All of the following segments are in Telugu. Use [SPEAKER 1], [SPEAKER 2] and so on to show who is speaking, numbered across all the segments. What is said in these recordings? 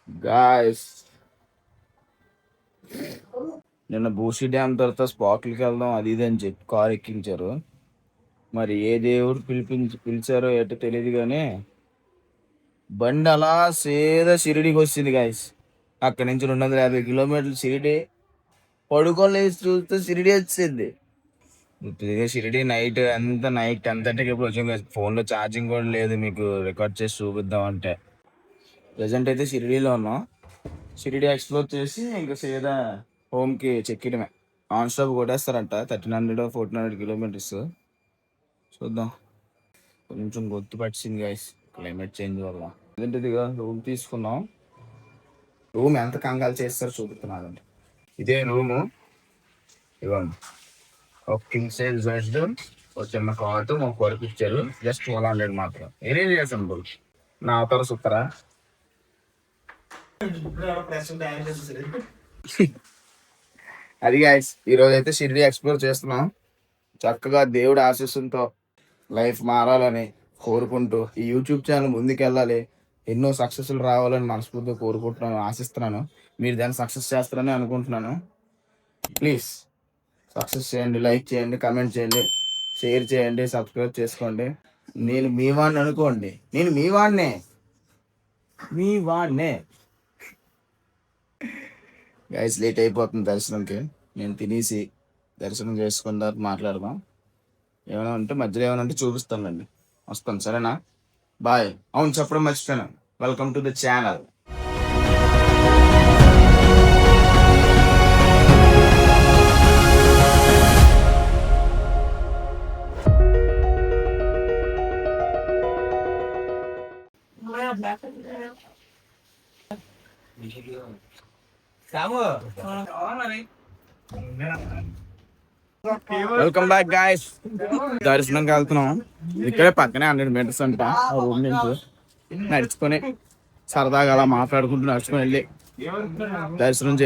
[SPEAKER 1] గాయస్ నిన్న బూసి డ్యామ్ తర్వాత స్పాట్లకి వెళ్దాం అది ఇది అని చెప్పి కార్ ఎక్కించారు. మరి ఏ దేవుడు పిలిచారో ఎటో తెలియదు కానీ బండి అలా సీదా షిరిడీకి వచ్చింది గాయస్. అక్కడి నుంచి 250 కిలోమీటర్లు షిరిడి. పడుకోలేసి చూస్తే షిరిడి వచ్చింది. ఇప్పుడు షిరిడి నైట్ 10:30కి ఎప్పుడు వచ్చాం గాయస్. ఫోన్లో ఛార్జింగ్ కూడా లేదు మీకు రికార్డ్ చేసి చూపిద్దాం అంటే. ప్రజెంట్ అయితే షిరిడీలో ఉన్నాం. షిరిడి ఎక్స్ప్లోర్ చేసి ఇంకా సీదా హోమ్కి చెక్కిడమే. ఆన్ స్టాప్ కొట్టేస్తారంట 1300 1400 కిలోమీటర్స్. చూద్దాం. కొంచెం గొత్తు పట్టింది గైస్ క్లైమేట్ చేంజ్ వల్ల. ఇదిగా రూమ్ తీసుకున్నాం. రూమ్ ఎంత కంగాలు చేస్తారో చూపుతున్నారండి. ఇదే రూము. ఇవ్వండి ఒక కింగ్ సైజ్ బెడ్, ఒక చిన్న కాట్, ఒక వరకు ఇచ్చారు. జస్ట్ 1200 మాత్రం. Very reasonable. నా అవతార సూపరా. అది గైస్ ఈరోజు అయితే షిరిడి ఎక్స్ప్లోర్ చేస్తున్నాం. చక్కగా దేవుడి ఆశీస్సులతో లైఫ్ మారాలని కోరుకుంటూ ఈ యూట్యూబ్ ఛానల్ ముందుకెళ్ళాలి, ఎన్నో సక్సెస్లు రావాలని మనస్ఫూర్తిగా కోరుకుంటున్నాను, ఆశిస్తున్నాను. మీరు దాన్ని సక్సెస్ చేస్తారని అనుకుంటున్నాను. ప్లీజ్ సక్సెస్ చేయండి, లైక్ చేయండి, కామెంట్ చేయండి, షేర్ చేయండి, సబ్స్క్రైబ్ చేసుకోండి. నేను మీ వాడిని అనుకోండి, నేను మీ వాడినే. గైస్ లేట్ అయిపోతుంది దర్శనంకి. నేను తినేసి దర్శనం చేసుకున్న తర్వాత మాట్లాడదాం. ఏమైనా ఉంటే మధ్యలో ఏమైనా ఉంటే చూపిస్తానండి. వస్తాను, సరేనా? బాయ్. అవును చెప్పడం మర్చిపోయాను, welcome to the channel. Welcome back guys. దర్శనంకి వెళ్తున్నాం. ఇక్కడే పక్కనే 100 మీటర్స్ అంట రూమ్ నుంచి. నడుచుకొని సరదాగా అలా మాట్లాడుకుంటూ నడుచుకొని వెళ్ళి దర్శనం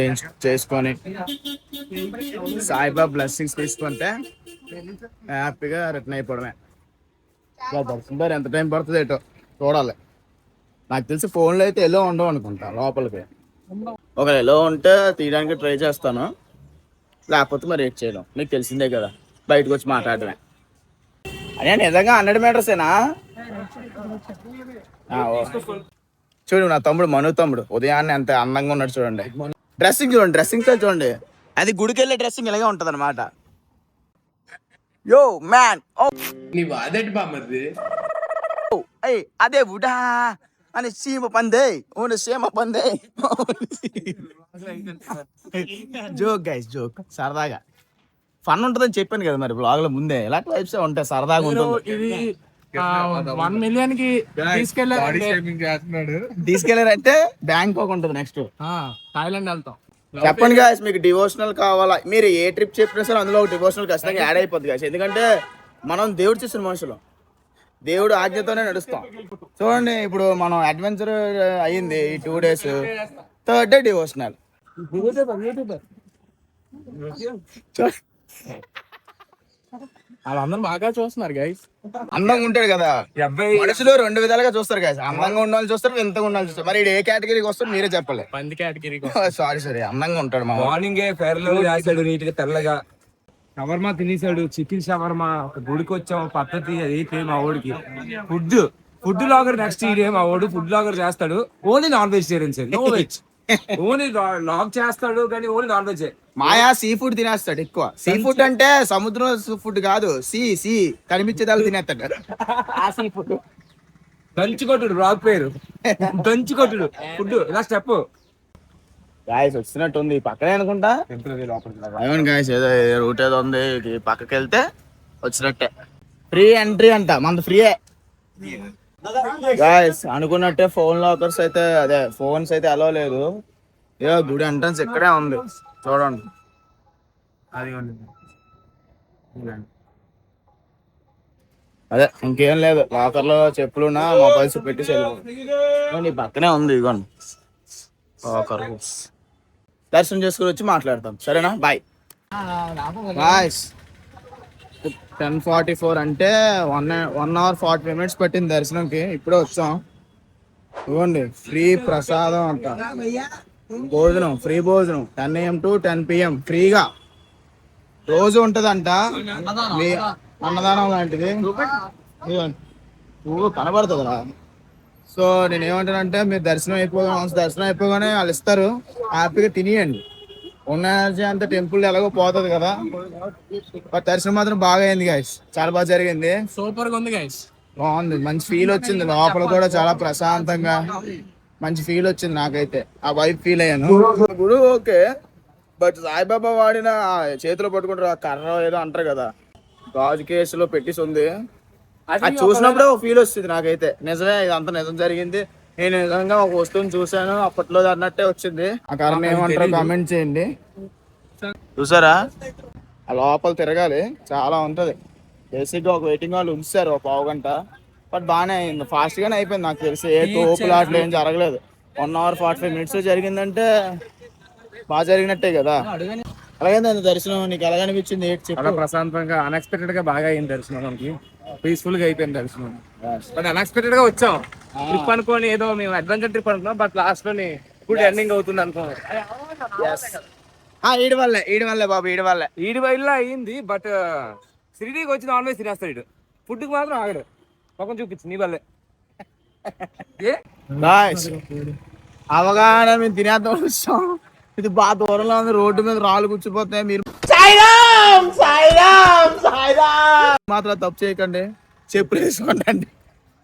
[SPEAKER 1] చేసుకొని సాయిబాబా బ్లెస్సింగ్స్ తీసుకుంటే హ్యాపీగా రిటర్న్ అయిపోవడమే. దర్శనం దగ్గర ఎంత టైం పడుతుంది ఏటో చూడాలి. నాకు తెలిసి ఫోన్లో అయితే ఎల్లో ఉండవు అనుకుంటా లోపలికి. ఒక ఎల్లో ఉంటే తీయడానికి ట్రై చేస్తాను, లేకపోతే మరి ఏం చేయడం మీకు తెలిసిందే కదా, బయటకు వచ్చి మాట్లాడమే. అదే నిజంగా 100 మీటర్సేనా? చూడు నా తమ్ముడు, మను తమ్ముడు ఉదయాన్నే అంత అందంగా ఉన్నాడు చూడండి. డ్రెస్సింగ్ చూడండి, డ్రెస్సింగ్ స్టైల్ చూడండి. అది గుడికి వెళ్ళే డ్రెస్సింగ్ ఇలాగే ఉంటది అనమాట. యో మ్యాన్, అదే బుడా అని సీమ పందే సీమ పందే. జోక్ గైస్, జోక్, సరదాగా ఫన్ ఉంటుందని చెప్పాను కదా మరి బ్లాగ్ లో ముందే. ఇలాంటి వైబ్స్ ఉంటాయి, సరదాగా ఉంటుంది. ఇది 1 million కి తీసుకెళ్లారంటే బ్యాంకాక్ ఉంటుంది. నెక్స్ట్ థాయిలాండ్ వెళ్తాం. చెప్పండి గాయస్, మీకు డివోషనల్ కావాలా? మీరు ఏ ట్రిప్ చెప్పినా సరే అందులో ఒక డివోషనల్ ఖచ్చితంగా యాడ్ అయిపోద్ది గాయస్. ఎందుకంటే మనం దేవుడు చేసిన మనుషులు, దేవుడు ఆజ్ఞతోనే నడుస్తాం. చూడండి ఇప్పుడు మనం అడ్వెంచర్ అయ్యింది ఈ 2 days, 3rd day డివోషనల్. వాళ్ళందరూ బాగా చూస్తున్నారు గైస్. అందంగా ఉంటాడు కదా మనుషులు, 2 విధాలుగా చూస్తారు గైస్. అందంగా ఉండాలని చూస్తారు, వింతగా ఉండాలని చూస్తారు. మరి ఏ కేటగిరీకి వస్తారు మీరే చెప్పాలి. పంది కేటగిరీ. సారీ అందంగా ఉంటాడు.
[SPEAKER 2] మార్నింగ్ రాశాడు నీట్ గా తెల్లగా. షవర్మా తినేసాడు, చికెన్ షవర్మా. ఒక గుడికి వచ్చాము, పద్ధతి అది మా ఓడికి. ఫుడ్ లాగర్ నెక్స్ట్ ఇదే. మా ఓడు ఫుడ్ లాగర్ చేస్తాడు. Only non vegetarians, no veg. Only vlog చేస్తాడు కానీ ఓన్లీ నాన్ వెజ్.
[SPEAKER 1] మాయా సీ ఫుడ్ తినేస్తాడు ఎక్కువ. సీ ఫుడ్ అంటే సముద్రం ఫుడ్ కాదు, సీ కనిపించేదాలు తినేస్తాడు.
[SPEAKER 2] దంచుకొట్టుడు రాక్ పేరు, దంచుకొట్టుడు ఫుడ్. ఇలా స్టెప్
[SPEAKER 1] గాయస్ వచ్చినట్టు ఉంది, పక్కనే అనుకుంటా. అవును గాయస్, ఏదో రూట్ ఏదో ఉంది, పక్కకి వెళ్తే వచ్చినట్టే. ఫ్రీ ఎంట్రీ అంట, మనది ఫ్రీయే గాయస్. అనుకున్నట్టే ఫోన్ లాకర్స్ అయితే, అదే ఫోన్స్ అయితే అలో లేదు. ఏ గుడి ఎంట్రన్స్ ఇక్కడే ఉంది చూడండి. అదే ఇంకేం లేదు, లాకర్ లో చెప్పులున్నా మొబైల్స్ పెట్టేసి వెళ్ళిపోయి పక్కనే ఉంది. ఇదిగోండి లాకర్. దర్శనం చేసుకుని వచ్చి మాట్లాడతాం, సరేనా? బాయ్. 10:44 అంటే 1 hour 40 minutes పట్టింది దర్శనంకి. ఇప్పుడే వచ్చాం. ఇవ్వండి ఫ్రీ ప్రసాదం అంట, భోజనం ఫ్రీ భోజనం 10 AM to 10 PM ఫ్రీగా రోజు ఉంటదంట. మీ అన్నదానం లాంటిది ఇదిగోండి. పువ్వు కనబడుతుందిరా. సో నేను ఏమంటానంటే మీరు దర్శనం అయిపోగానే వాళ్ళు ఇస్తారు, హ్యాపీగా తినియండి. ఉన్న ఎనర్జీ అంతా టెంపుల్ ఎలాగో పోతుంది కదా. బట్ దర్శనం మాత్రం బాగా అయింది గైస్, చాలా బాగా జరిగింది.
[SPEAKER 2] సూపర్ గా ఉంది గైస్,
[SPEAKER 1] బాగుంది, మంచి ఫీల్ వచ్చింది. లోపల కూడా చాలా ప్రశాంతంగా మంచి ఫీల్ వచ్చింది నాకైతే. ఆ వైబ్ ఫీల్ అయ్యాను. గుడి ఓకే, బట్ సాయిబాబా వాడిన చేతిలో పట్టుకుంటారు ఆ కర్ర ఏదో అంటారు కదా, గాజు కేసులో పెట్టేసి ఉంది. అది చూసినప్పుడే ఒక ఫీల్ వస్తుంది నాకైతే. నిజమే, ఇదంతా నిజం జరిగింది. నేను నిజంగా ఒక వస్తువుని చూసాను అప్పట్లో అన్నట్టే వచ్చింది. ఆ కారణం ఏమంటారో కామెంట్ చేయండి. చూసారా, ఆ లోపల తిరగాలి, చాలా ఉంటది. బేసిక్ గా ఒక వెయిటింగ్ హాల్ ఉంచారు ఒక పావు గంట. బట్ బాగానే అయింది, ఫాస్ట్ గానే అయిపోయింది. నాకు తెలిసి ఏ తోపులాట్లు ఏం జరగలేదు. 1 hour 45 minutes జరిగిందంటే బాగా జరిగినట్టే కదా. అలాగే దర్శనం నీకు ఎలా అనిపించింది?
[SPEAKER 2] చాలా ప్రశాంతంగా అన్ఎక్స్పెక్టెడ్ గా బాగా అయింది దర్శనం. మనకి పీస్ఫుల్ గా అయిపోయింది దర్శనం. బట్ అన్ఎక్స్పెక్టెడ్ గా వచ్చాం ట్రిప్ అనుకోని, ఏదో మేము అడ్వెంచర్ ట్రిప్ అనుకున్నాం. బట్ లాస్ట్ లోని గుడ్ ఎండింగ్ అవుతుంది అనుకున్నాం.
[SPEAKER 1] ఈడి వల్లే బాబు,
[SPEAKER 2] ఈడి వల్ల అయింది. బట్ సిటీకి వచ్చి నాన్ వెజ్ తినేస్తాడు ఇటు, ఫుడ్ కి మాత్రం ఆగడు. మొఖం చూపించి నీ వల్లే.
[SPEAKER 1] అవగాహన మేము తినేద్దాం వచ్చాం. ఇది బాగా దూరంలో ఉంది, రోడ్డు మీద రాళ్ళు కూర్చిపోతాయి. మీరు మాత్రం తప్పు చేయకండి, చెప్పులు వేసుకోండి.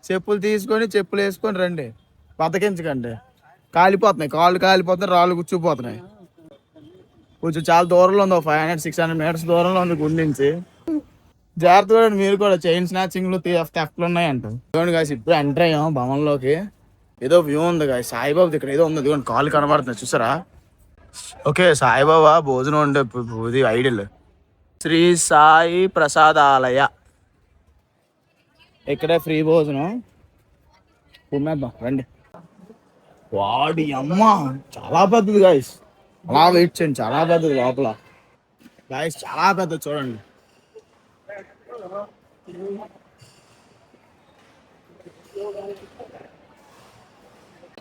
[SPEAKER 1] చెప్పులు తీసుకొని చెప్పులు వేసుకొని రండి, బతకించకండి. కాళ్ళు కాలిపోతున్నాయి, రాళ్ళు కూర్చుపోతున్నాయి. కొంచెం చాలా దూరంలో ఉంది, 500-600 meters దూరంలో ఉంది గుడి నుంచి. జాగ్రత్తగా మీరు కూడా. చైన్ స్నాచింగ్లు థెఫ్ట్లు ఉన్నాయంట. చూడండి గాయస్, ఇప్పుడు ఎంటర్ అయ్యాం భవన్లోకి. ఏదో వ్యూ ఉంది గాయస్, సాయిబాబు ఇక్కడ ఏదో ఉంది. ఇదిగోండి కాళ్ళు కనబడుతుంది చూసారా. ఓకే, సాయిబాబా భోజనం ఉండే ఇది ఐడియల్ శ్రీ సాయి ప్రసాదాలయ. ఇక్కడే ఫ్రీ భోజనం. కుమ్మేద్దాం రండి. వాడి అమ్మ చాలా పెద్దది గాయస్, అలా వెయిట్ చేయండి. చాలా పెద్దది లోపల గాయస్, చాలా పెద్దది చూడండి.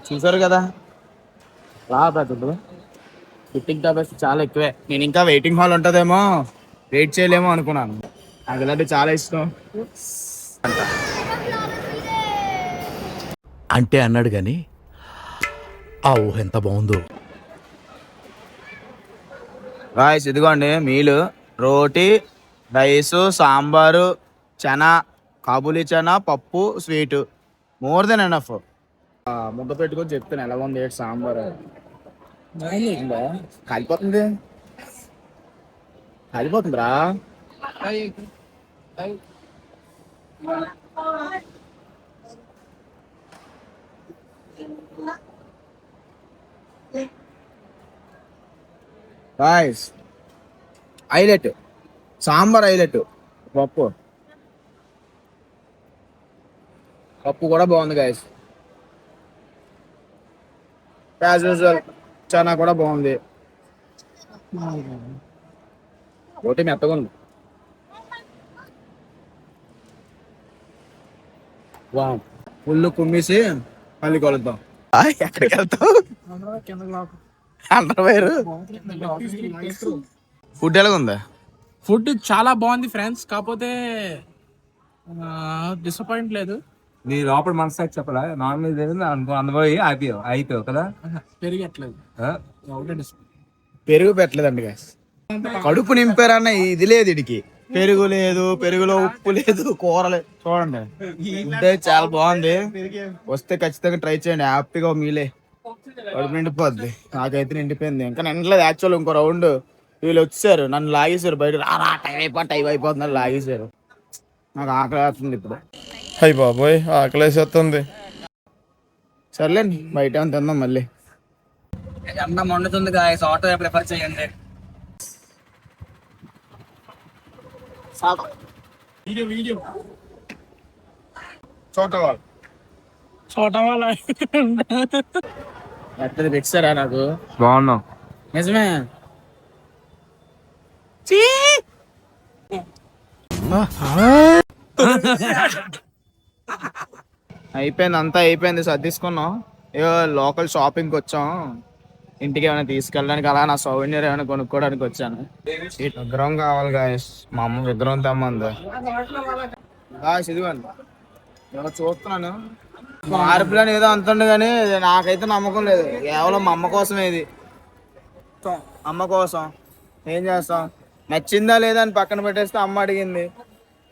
[SPEAKER 1] చూసారు కదా చాలా పెద్దది. ఫిట్టింగ్ కెపాసిటీ చాలా ఎక్కువే. నేను ఇంకా వెయిటింగ్ హాల్ ఉంటుందేమో, వెయిట్ చేయలేమో అనుకున్నాను. నాకు ఇలాంటి చాలా ఇష్టం.
[SPEAKER 3] అంటే అన్నాడు గాని ఆ ఊహ ఎంత బాగుందో.
[SPEAKER 1] రాయిస్ ఇదిగోండి మీలు, రోటీ, రైసు, సాంబారు, చనా, కాబూలీ చనా, పప్పు, స్వీటు. More than enough. ముద్ద పెట్టుకొని చెప్తాను ఎలా ఉంది ఏంటి సాంబారు. కాలిపోతుందిరా. గాయ్స్ హైలైట్ సాంబార్, హైలైట్ పప్పు కూడా బాగుంది గాయస్. యాజ్ యూజువల్ చనా కూడా బాగుంది. రోటీ మెత్తగా ఉంది. ఫుల్ కుమ్మేసి మళ్ళీ కలుద్దాం. ఎక్కడికి వెళ్తావు? అండర్వేర్. ఫుడ్ ఎలాగ ఉందా?
[SPEAKER 4] ఫుడ్ చాలా బాగుంది ఫ్రెండ్స్, కాకపోతే డిసప్పాయింట్ లేదు.
[SPEAKER 2] నీ లోపల మనసు చెప్పాలా, నాన్ వెజ్ అందుపోయి అయిపోయావు కదా.
[SPEAKER 4] పెరిగట్లేదు,
[SPEAKER 1] పెరుగు పెట్టలేదండి గాయస్. కడుపు నింపారన్న ఇది లేదు ఇడికి. పెరుగు లేదు, పెరుగులో ఉప్పు లేదు, కూర లేదు. చూడండి ఫుడ్ చాలా బాగుంది. వస్తే ఖచ్చితంగా ట్రై చేయండి. హ్యాపీగా మీలే కడుపు నిండిపోద్ది. నాకైతే నిండిపోయింది. ఇంకా నిండలేదు యాక్చువల్. ఇంకో రౌండ్ వీళ్ళు వచ్చారు, నన్ను లాగేశారు బయట. టైం అయిపోతుంది లాగేశారు. నాకు ఆకలి వేస్తుంది ఇప్పుడు.
[SPEAKER 5] అయ్యి బాబోయ్, ఆకలేసేస్తుంది.
[SPEAKER 1] సర్లేండి బయట ఏమైనా తిందాం మళ్ళీ.
[SPEAKER 6] అన్నం వండుతుంది గాయస్, ఆటో ప్రిఫర్ చేయండి.
[SPEAKER 1] ఎక్కడ తెచ్చారా నాకు?
[SPEAKER 2] బాగున్నాం
[SPEAKER 1] నిజమే. అయిపోయింది, అంతా అయిపోయింది, సర్దిసుకున్నాం. లోకల్ షాపింగ్కి వచ్చాం, ఇంటికి ఏమైనా తీసుకెళ్ళడానికి, అలా నా సౌవెనీర్ ఏమైనా కొనుక్కోవడానికి వచ్చాను. విగ్రహం కావాలి గాయస్, మా అమ్మ విగ్రహం తెమ్మంది. గాయస్ ఇదిగోండి, నేను చూస్తున్నాను మార్పులని ఏదో అంటుండే కానీ నాకైతే నమ్మకం లేదు. కేవలం మా అమ్మ కోసమే ఇది, అమ్మ కోసం. ఏం చేస్తాం, నచ్చిందా లేదా అని పక్కన పెట్టేస్తే అమ్మ అడిగింది,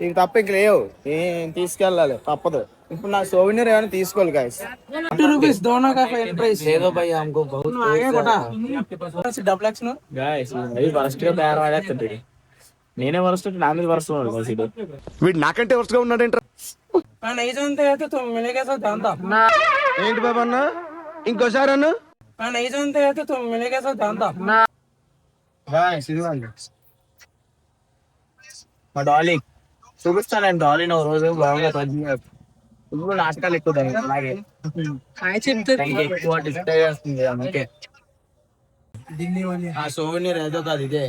[SPEAKER 1] ఇవి తప్ప ఇంక లేవు, ఏం తీసుకెళ్ళాలి తప్పదు. ఇప్పుడు నా సోవెనీర్ ఏమైనా తీసుకోవాలి గాయస్.
[SPEAKER 4] ₹2 दोनों का प्राइस
[SPEAKER 1] ఏదో భయ్యా हमको बहुत
[SPEAKER 4] डबल एक्स नो
[SPEAKER 1] గాయస్ అవి వరస్ట్ గా తయారు ఆడేస్తుంది. నేనే వరస్ట్, నా మీద వరస్ట్
[SPEAKER 5] వీడు నాకంటే వరుసగా ఉన్నాడేంట్రా?
[SPEAKER 4] मैं नहीं जानते हैं तो तुम मिलेगा तो जानता
[SPEAKER 5] ఏంటి బాబా అన్న, ఇంకోసారి అన్న.
[SPEAKER 4] मैं नहीं जानते हैं तो तुम मिलेगा तो जानता
[SPEAKER 1] గాయస్ ఇదిగోండి మా డాలీ. చూపిస్తానండి డాలీని ఒక రోజు బాగా ఇప్పుడు నాటకాలు ఎక్కువ దానికి, అలాగే దానికి ఎక్కువ డిస్ప్లే చేస్తుంది అందుకే. ఆ సోవెనీర్ ఏదో కాదు ఇదే,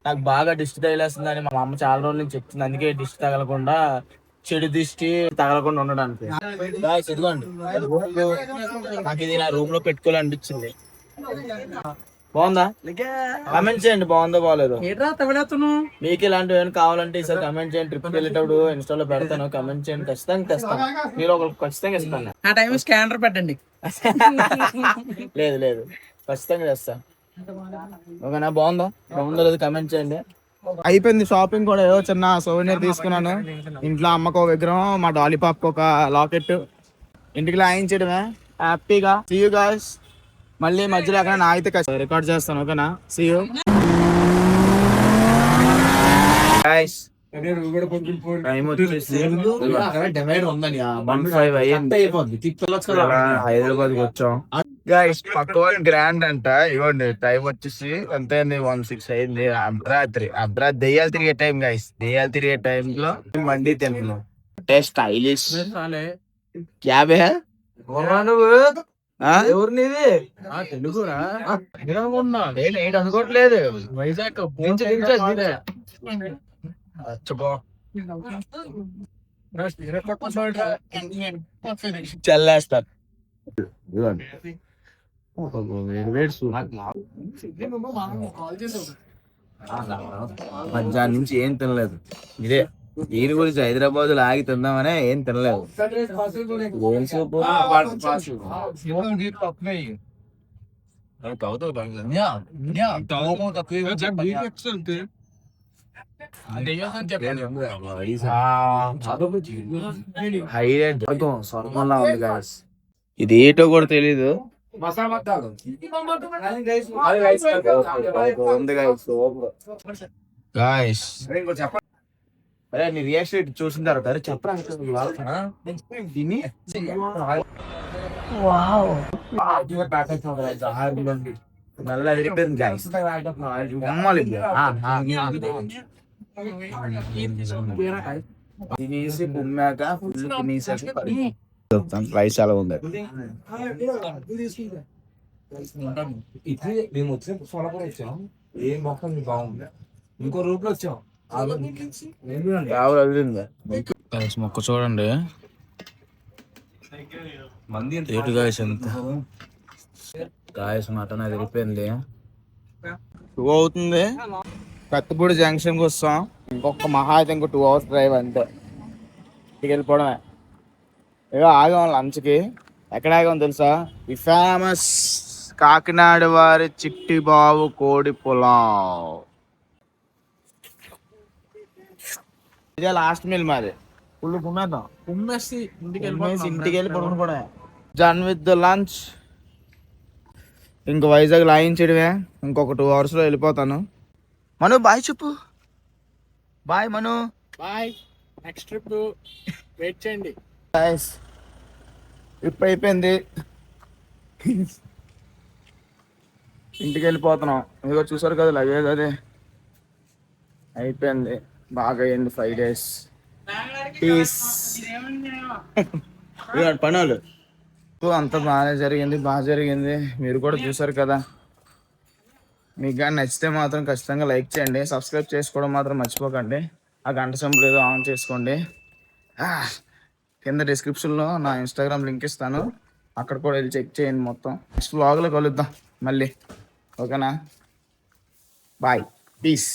[SPEAKER 1] నాకు బాగా దిష్టి తగిలేస్తుందని మా అమ్మ చాలా రోజుల నుంచి చెప్తుంది, అందుకే దిష్టి తగలకుండా, చెడు దిష్టి తగలకుండా ఉండడానికి. గాయ్స్ ఇదిగోండి, నాకు ఇది నా రూమ్ లో పెట్టుకోవాలనిపించింది. బాగుందా? కమెంట్ చేయండి బాగుందో బాగోలేదో. మీకు ఇలాంటివి ఏమైనా కావాలంటే ఈసారి కమెంట్ చేయండి. ట్రిప్ వెళ్ళేటప్పుడు ఇన్స్టాలో పెడతాను, కమెంట్ చేయండి, ఖచ్చితంగా తెస్తాను. మీరు ఒకరికి ఖచ్చితంగా ఇస్తాను.
[SPEAKER 4] ఆ టైం స్కానర్ పెట్టండి.
[SPEAKER 1] లేదు లేదు ఖచ్చితంగా తెస్తా. ఓకేనా? బాగుందా బాగుందో లేదు కమెంట్ చేయండి. అయిపోయింది షాపింగ్ కూడా, ఏదో చిన్న సోవెనీర్ తీసుకున్నాను. ఇంట్లో అమ్మకు ఒక విగ్రహం, మా డాలీ పాప్కి ఒక లాకెట్, ఇంటికి లాయించడమే హ్యాపీగా. See you guys. మళ్ళీ మధ్యలో ఎక్కడ నా అయితే రికార్డ్ చేస్తాను. ఓకేనా? See you guys. టైం వచ్చేసి హైదరాబాద్ కి వచ్చాం గాయ్స్. పక్క గ్రాండ్ అంట. ఇవ్వండి టైం వచ్చేసి ఎంత అయింది, 1:06 అయింది. అర్ధరాత్రి దెయ్యాలు తిరిగే టైం గాయ్స్. దెయ్యాలు తిరిగే టైం లో మండి తింటున్నాం. టేస్ట్ స్టైలిష్ క్యాబ్ ఎవరినిది తెలుగురా అనుకోవట్లేదు. వైజాగ్ చల్లేస్తారు. మధ్యాహ్నం నుంచి ఏం తినలేదు. ఇదే దీని గురించి హైదరాబాద్ లో ఆగి తిందామనే ఏం తినలేదు. ఏం సూపు హైలైట్ స్వర్గంలా ఉంది గాయస్. ఇది ఏటో కూడా తెలీదు. గాయస్ అరే నీ రియాక్షన్ చూసిన తర్వాత అరే చెప్పరా దీన్ని నల్ల అదిరిపోయింది గాయస్. తినేసి కుమ్మాక ఫుల్ తినేసాక రైస్ చాలా ఉంది.
[SPEAKER 2] మేము వచ్చినప్పుడు సోలాపూర్ వచ్చాం, ఏం మొత్తం బాగుంది. ఇంకో రూట్ లో వచ్చాం,
[SPEAKER 1] మొక్క చూడండి రేటు గాయస్ ఎంత. గాయస్ మటన్ అది వెళ్ళిపోయింది. 2 అవుతుంది. కత్తిపూడి జంక్షన్కి వస్తాం. ఇంకొక మహా అయితే ఇంకో 2 hours డ్రైవ్ అంతే. ఇంటికి వెళ్ళిపోవడమే. ఏదో ఆగాం లంచ్కి. ఎక్కడ ఆగాం తెలుసా? ఈ ఫేమస్ కాకినాడ వారి చిట్టిబాబు కోడి పులావ్. ఇదే లాస్ట్ మీల్ మాది. ఫుల్ కుమ్మేద్దాం, ఇంటికి వెళ్ళి పడుకుని జన్ విత్ ద లంచ్. ఇంక వైజాగ్ లాయించడమే. ఇంకొక 2 hours లో వెళ్ళిపోతాను. మను బాయ్ చెప్పు. బాయ్ మను.
[SPEAKER 4] బాయ్. నెక్స్ట్ ట్రిప్ వెయిట్ చేయండి.
[SPEAKER 1] ట్రిప్ అయిపోయింది, ఇంటికి వెళ్ళిపోతున్నాం. ఇదిగో చూసారు కదా లగేజ్ అదే అయిపోయింది. బాగా అయ్యింది 5 days. పీస్ పనులు అంతా బాగా జరిగింది. మీరు కూడా చూసారు కదా. మీకు కానీ నచ్చితే మాత్రం ఖచ్చితంగా లైక్ చేయండి. సబ్స్క్రైబ్ చేసుకోవడం మాత్రం మర్చిపోకండి. ఆ గంట సింబల్ ఏదో ఆన్ చేసుకోండి. కింద డిస్క్రిప్షన్లో నా ఇన్స్టాగ్రామ్ లింక్ ఇస్తాను, అక్కడ కూడా వెళ్ళి చెక్ చేయండి మొత్తం. నెక్స్ట్ వ్లాగ్లో కలుద్దాం మళ్ళీ, ఓకేనా? Bye, piece.